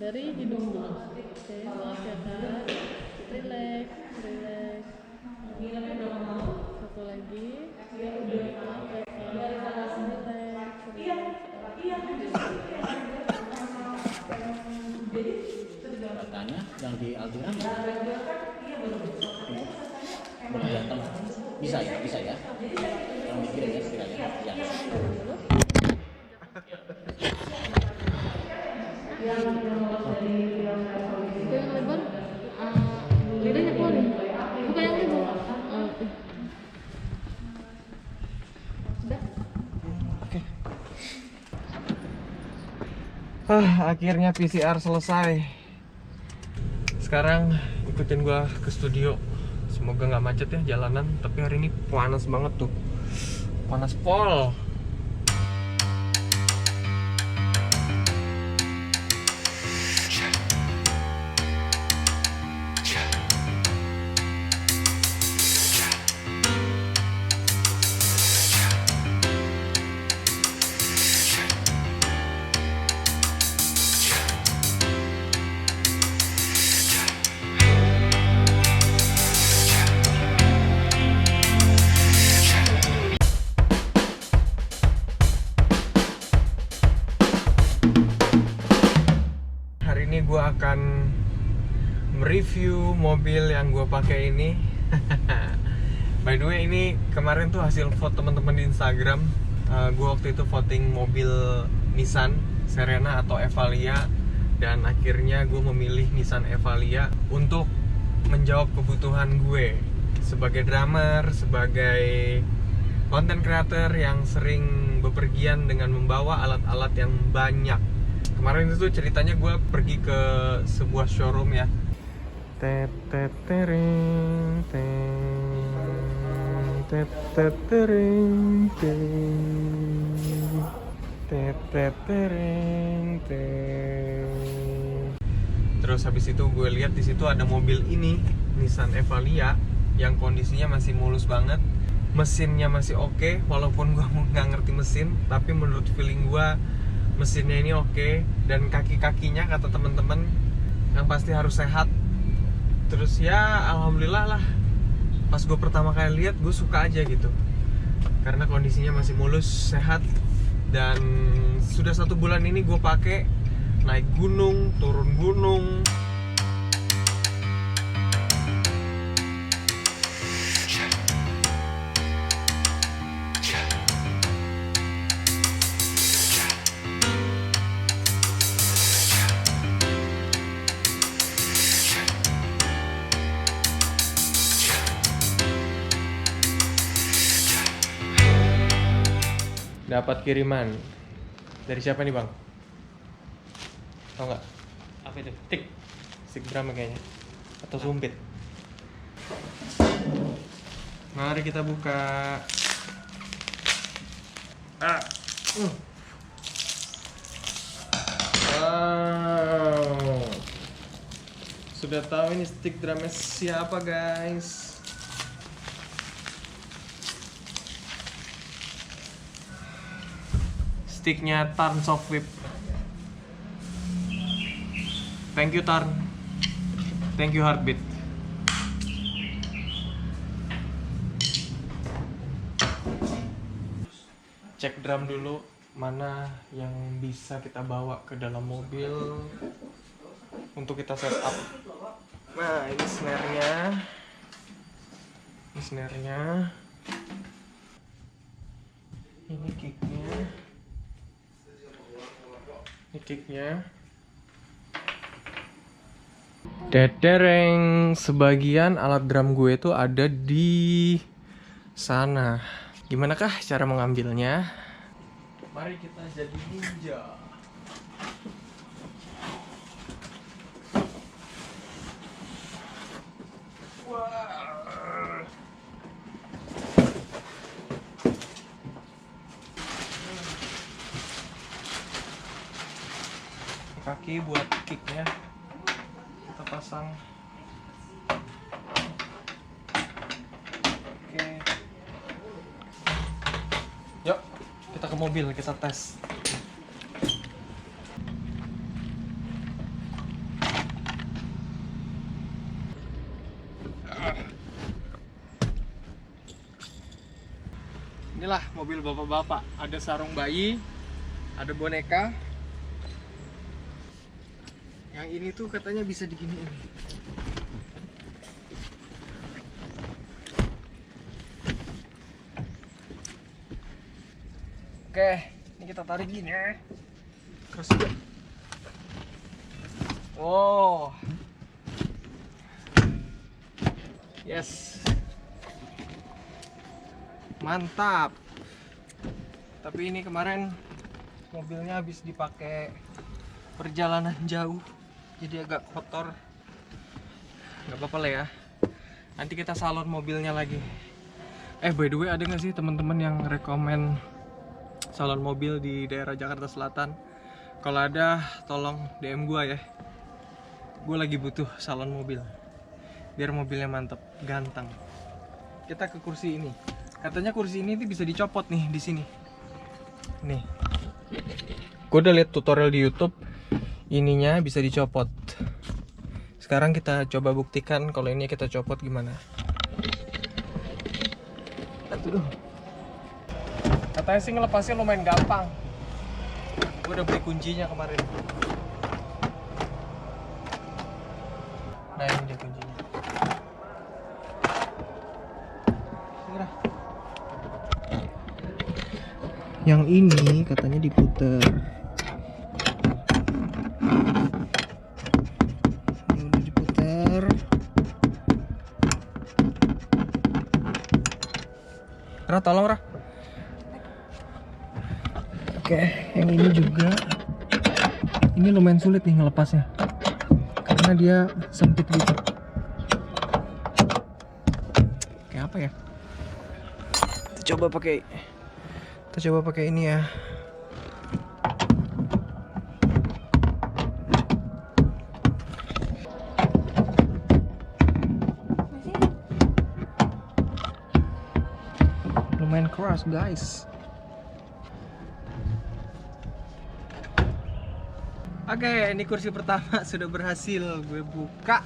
dari hidung dulu. Oke, maaf ya kak. Relax, relax. Satu lagi. Maaf ya kak. Relax, Katanya yang di Aldiran belum datang. Bisa ya, bisa ya. Yang mikirin ya sekiranya. Ya. Itu yang lebar, lidahnya keluar nih. Buka yang lebar. Oke. Udah. Akhirnya PCR selesai. Sekarang ikutin gua ke studio. Semoga nggak macet ya jalanan. Tapi hari ini panas banget tuh. Panas pol. Hari ini gue akan mereview mobil yang gue pakai ini. By the way, ini kemarin tuh hasil vote teman-teman di Instagram. Gue waktu itu voting mobil Nissan Serena atau Evalia, dan akhirnya gue memilih Nissan Evalia untuk menjawab kebutuhan gue sebagai drummer, sebagai content creator yang sering bepergian dengan membawa alat-alat yang banyak. Kemarin itu ceritanya gue pergi ke sebuah showroom ya. Terus habis itu gue lihat di situ ada mobil ini, Nissan Evalia, yang kondisinya masih mulus banget. Mesinnya masih oke, walaupun gue nggak ngerti mesin, tapi menurut feeling gue mesinnya ini oke. Dan kaki-kakinya kata teman-teman yang pasti harus sehat. Terus ya alhamdulillah lah, pas gue pertama kali lihat gue suka aja gitu, karena kondisinya masih mulus, sehat. Dan sudah 1 bulan ini gue pakai naik gunung, turun gunung. Dapat kiriman dari siapa nih bang? Tau nggak? Apa itu? Stick drum kayaknya, atau sumpit. Mari kita buka. Wow. Sudah tahu ini stick drumnya siapa guys? Sticknya Tarn Soft Whip. Thank you Tarn. Thank you Heartbeat. Cek drum dulu mana yang bisa kita bawa ke dalam mobil untuk kita setup. Nah, ini snare-nya. Ini snare-nya. Ini kick-nya. Ini kicknya. Dedereng, sebagian alat drum gue itu ada di sana. Gimana kah cara mengambilnya? Mari kita jadi ninja. Wah. Kaki buat kicknya kita pasang. Oke. Yuk, kita ke mobil, kita tes. Inilah mobil bapak-bapak. Ada sarung bayi, ada boneka. Yang ini tuh katanya bisa diginiin. Oke, ini kita tarik gini ya. Terus juga. Oh. Yes. Mantap. Tapi ini kemarin mobilnya habis dipakai perjalanan jauh, jadi agak kotor. Nggak apa-apa lah ya. Nanti kita salon mobilnya lagi. By the way, ada nggak sih teman-teman yang rekomen salon mobil di daerah Jakarta Selatan? Kalau ada, tolong DM gua ya. Gue lagi butuh salon mobil, biar mobilnya mantep, ganteng. Kita ke kursi ini. Katanya kursi ini bisa dicopot nih di sini. Nih. Gue udah lihat tutorial di YouTube. Ininya bisa dicopot. Sekarang kita coba buktikan kalau ini kita copot gimana. Aduh. Katanya sih ngelepasnya lumayan gampang. Gue udah beli kuncinya kemarin. Nah, ini dia kuncinya. Yang ini katanya diputer. Ini udah diputer. Ra, tolong Ra. Oke, yang ini juga. Ini lumayan sulit nih ngelepasnya, karena dia sempit gitu. Kayak apa ya? Kita coba pakai ini ya. Lumayan keras guys. Oke, ini kursi pertama sudah berhasil gue buka.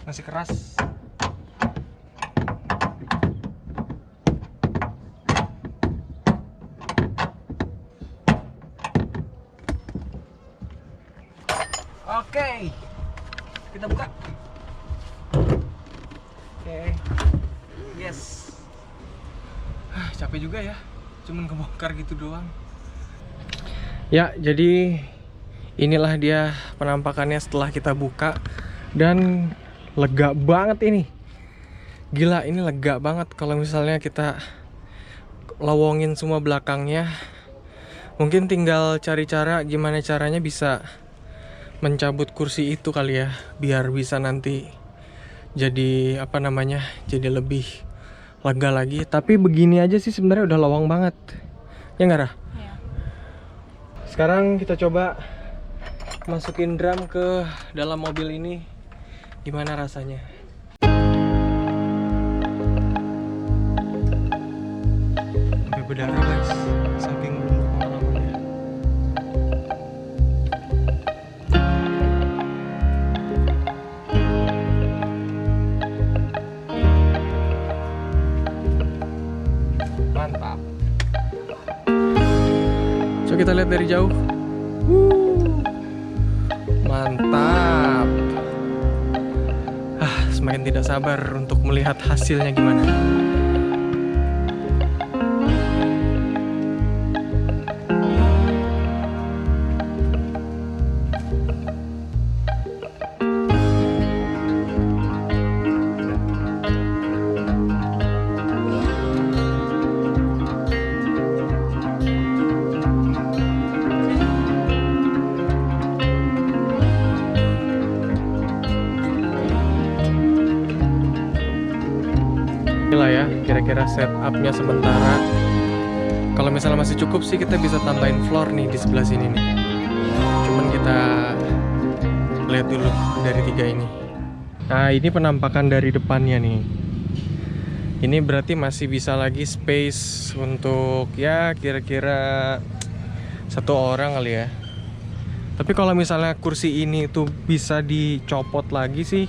Masih keras. Oke, kita buka. Oke, yes. Capek juga ya, cuman kebongkar gitu doang. Ya, jadi inilah dia penampakannya setelah kita buka. Dan lega banget ini. Gila, ini lega banget. Kalau misalnya kita lowongin semua belakangnya, mungkin tinggal cari cara gimana caranya bisa mencabut kursi itu kali ya, biar bisa nanti jadi apa namanya, jadi lebih lega lagi. Tapi begini aja sih sebenarnya udah lowong banget. Ya nggak, Rah? Iya. Sekarang kita coba masukin drum ke dalam mobil ini. Gimana rasanya? Sampai berdarah guys, saking dulu pengalamannya. Mantap. Coba kita lihat dari jauh. Mantap. Semakin tidak sabar untuk melihat hasilnya gimana. Inilah ya kira-kira setupnya sementara. Kalau misalnya masih cukup sih kita bisa tambahin floor nih di sebelah sini nih. Cuman kita lihat dulu dari tiga ini. Nah, ini penampakan dari depannya nih. Ini berarti masih bisa lagi space untuk ya kira-kira 1 orang kali ya. Tapi kalau misalnya kursi ini tuh bisa dicopot lagi sih,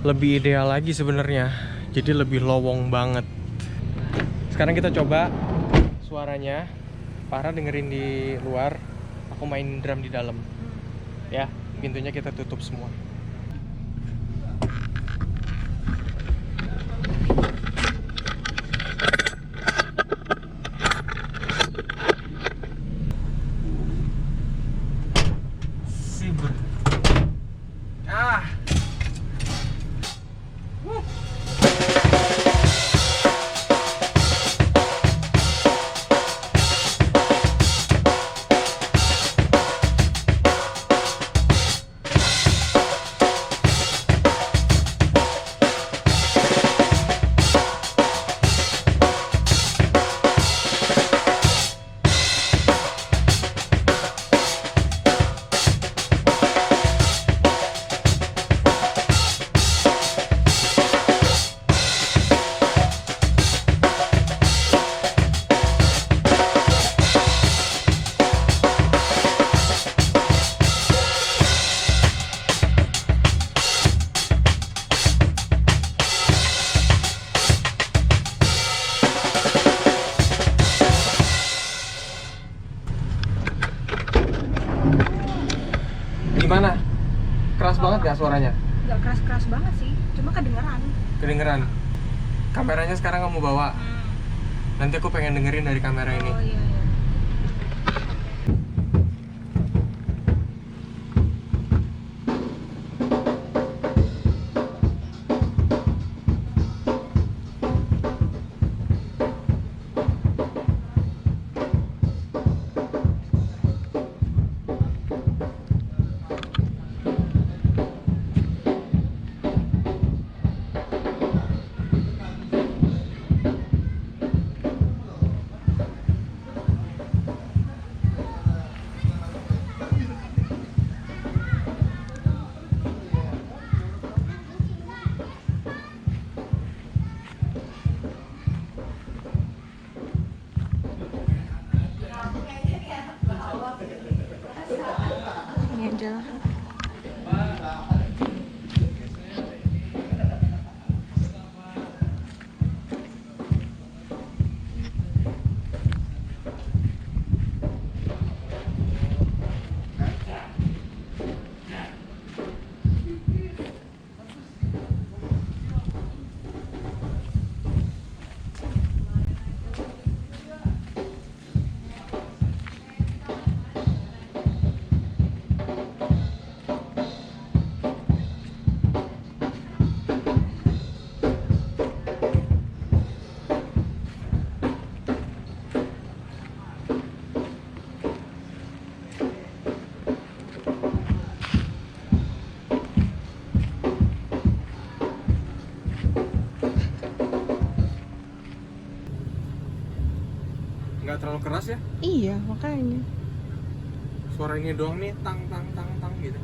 lebih ideal lagi sebenarnya. Jadi lebih lowong banget. Sekarang kita coba suaranya. Farah dengerin di luar, aku main drum di dalam. Ya, pintunya kita tutup semua. Sibuk. Gimana? Keras banget gak suaranya? Nggak keras-keras banget sih, cuma kedengeran. Kedengeran. Kameranya sekarang kamu bawa. Nanti aku pengen dengerin dari kamera ini. Oh iya, iya. Ini aja lah. Nggak terlalu keras ya? Iya, makanya. Suara ini doang nih, tang tang tang tang gitu.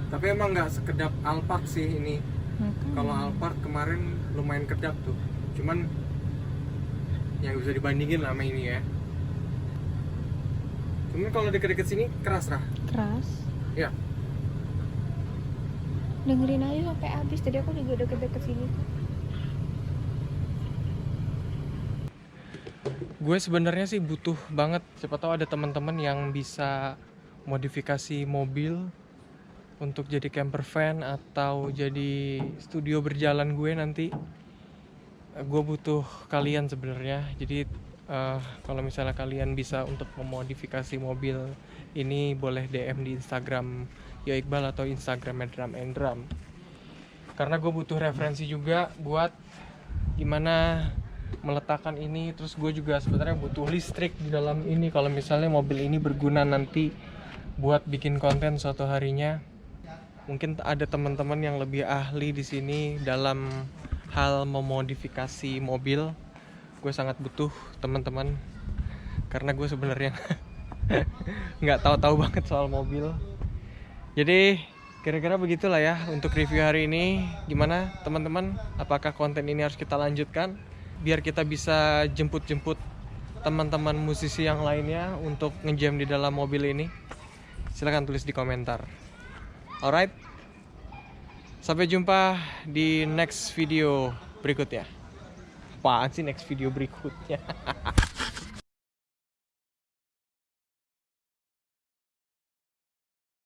Tapi emang nggak sekedap Alphard sih ini. Kalau Alphard kemarin lumayan kedap tuh. Cuman yang bisa dibandingin sama ini ya. Cuman kalau deket-deket sini keras lah. Keras. Ya. Dengerin aja sampai habis. Tadi aku juga deket-deket sini. Gue sebenarnya sih butuh banget, siapa tahu ada teman-teman yang bisa modifikasi mobil untuk jadi camper van atau jadi studio berjalan gue nanti. Gue butuh kalian sebenarnya. Jadi kalau misalnya kalian bisa untuk memodifikasi mobil ini, boleh DM di Instagram Yo Iqbal atau Instagram Drum and Drum. Karena gue butuh referensi juga buat gimana meletakkan ini. Terus gue juga sebenarnya butuh listrik di dalam ini kalau misalnya mobil ini berguna nanti buat bikin konten suatu harinya. Mungkin ada teman-teman yang lebih ahli di sini dalam hal memodifikasi mobil. Gue sangat butuh teman-teman karena gue sebenarnya nggak tahu-tahu banget soal mobil. Jadi kira-kira begitulah ya untuk review hari ini. Gimana teman-teman? Apakah konten ini harus kita lanjutkan biar kita bisa jemput-jemput teman-teman musisi yang lainnya untuk ngejam di dalam mobil ini? Silahkan tulis di komentar. Alright, sampai jumpa di next video berikutnya. Apaan sih next video berikutnya?